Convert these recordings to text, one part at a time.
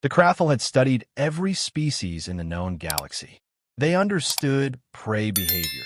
The Krathul had studied every species in the known galaxy. They understood prey behavior.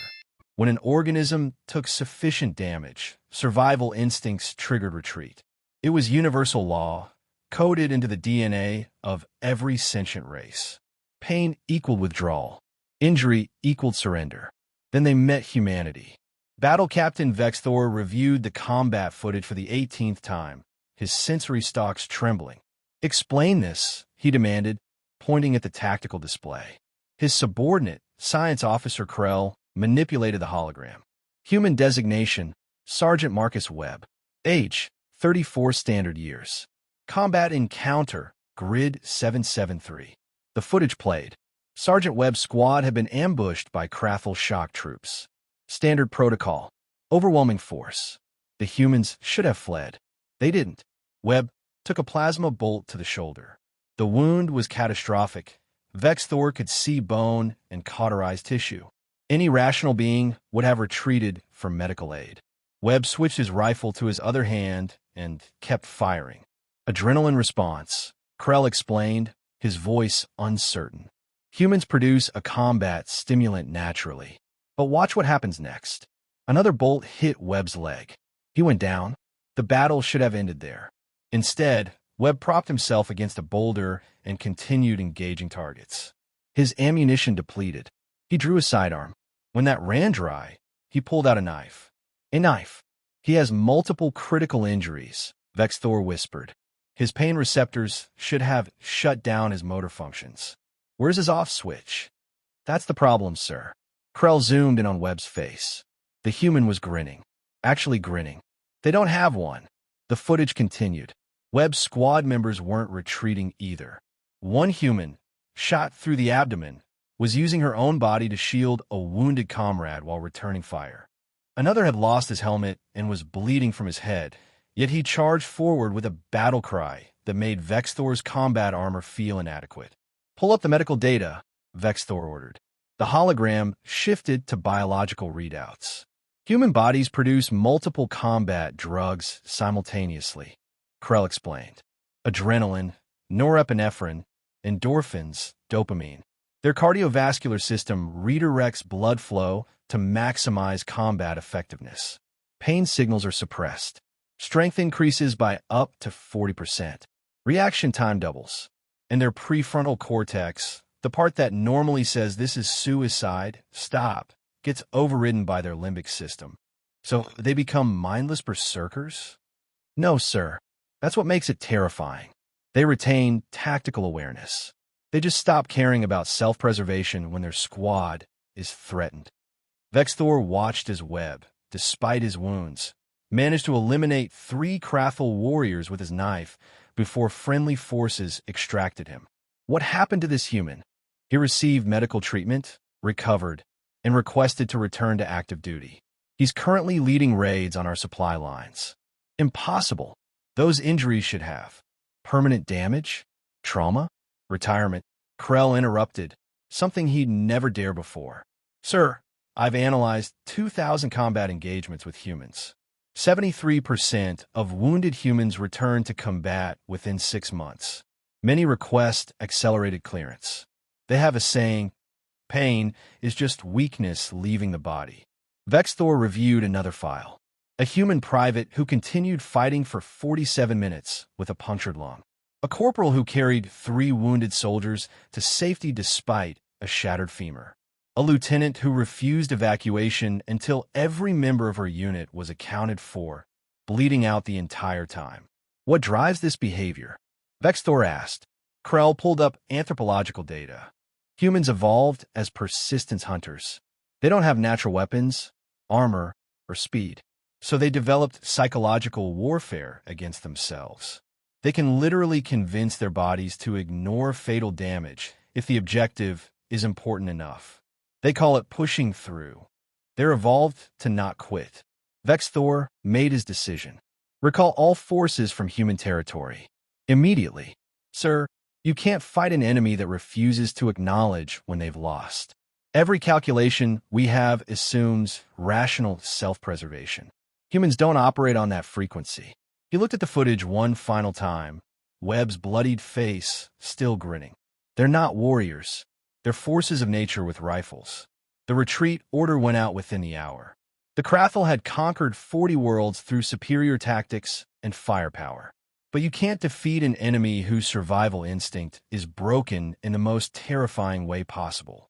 When an organism took sufficient damage, survival instincts triggered retreat. It was universal law, coded into the DNA of every sentient race. Pain equaled withdrawal. Injury equaled surrender. Then they met humanity. Battle Captain Vexthor reviewed the combat footage for the 18th time, his sensory stalks trembling. "Explain this," he demanded, pointing at the tactical display. His subordinate, Science Officer Krell, manipulated the hologram. Human designation, Sergeant Marcus Webb. Age, 34 standard years. Combat encounter, grid 773. The footage played. Sergeant Webb's squad had been ambushed by Krathul shock troops. Standard protocol. Overwhelming force. The humans should have fled. They didn't. Webb took a plasma bolt to the shoulder. The wound was catastrophic. Vexthor could see bone and cauterized tissue. Any rational being would have retreated for medical aid. Webb switched his rifle to his other hand and kept firing. Adrenaline response, Krell explained, his voice uncertain. Humans produce a combat stimulant naturally. But watch what happens next. Another bolt hit Webb's leg. He went down. The battle should have ended there. Instead, Webb propped himself against a boulder and continued engaging targets. His ammunition depleted. He drew a sidearm. When that ran dry, he pulled out a knife. A knife. He has multiple critical injuries, Vexthor whispered. His pain receptors should have shut down his motor functions. Where's his off switch? That's the problem, sir. Krell zoomed in on Webb's face. The human was grinning. Actually grinning. They don't have one. The footage continued. Webb's squad members weren't retreating either. One human, shot through the abdomen, was using her own body to shield a wounded comrade while returning fire. Another had lost his helmet and was bleeding from his head, yet he charged forward with a battle cry that made Vexthor's combat armor feel inadequate. "Pull up the medical data," Vexthor ordered. The hologram shifted to biological readouts. Human bodies produce multiple combat drugs simultaneously, Krell explained. Adrenaline, norepinephrine, endorphins, dopamine. Their cardiovascular system redirects blood flow to maximize combat effectiveness. Pain signals are suppressed. Strength increases by up to 40%. Reaction time doubles. And their prefrontal cortex, the part that normally says this is suicide, stop, gets overridden by their limbic system. So they become mindless berserkers? No, sir. That's what makes it terrifying. They retain tactical awareness. They just stop caring about self-preservation when their squad is threatened. Vexthor watched as Webb, despite his wounds, managed to eliminate 3 Krathul warriors with his knife before friendly forces extracted him. What happened to this human? He received medical treatment, recovered, and requested to return to active duty. He's currently leading raids on our supply lines. Impossible. Those injuries should have permanent damage, trauma, retirement. Krell interrupted, something he'd never dared before. Sir, I've analyzed 2,000 combat engagements with humans. 73% of wounded humans return to combat within 6 months. Many request accelerated clearance. They have a saying, pain is just weakness leaving the body. Vexthor reviewed another file. A human private who continued fighting for 47 minutes with a punctured lung. A corporal who carried 3 wounded soldiers to safety despite a shattered femur. A lieutenant who refused evacuation until every member of her unit was accounted for, bleeding out the entire time. What drives this behavior? Vexthor asked. Krell pulled up anthropological data. Humans evolved as persistence hunters. They don't have natural weapons, armor, or speed. So they developed psychological warfare against themselves. They can literally convince their bodies to ignore fatal damage if the objective is important enough. They call it pushing through. They're evolved to not quit. Vexthor made his decision. Recall all forces from human territory. Immediately. Sir, you can't fight an enemy that refuses to acknowledge when they've lost. Every calculation we have assumes rational self-preservation. Humans don't operate on that frequency. He looked at the footage one final time, Webb's bloodied face still grinning. They're not warriors. They're forces of nature with rifles. The retreat order went out within the hour. The Krathul had conquered 40 worlds through superior tactics and firepower. But you can't defeat an enemy whose survival instinct is broken in the most terrifying way possible.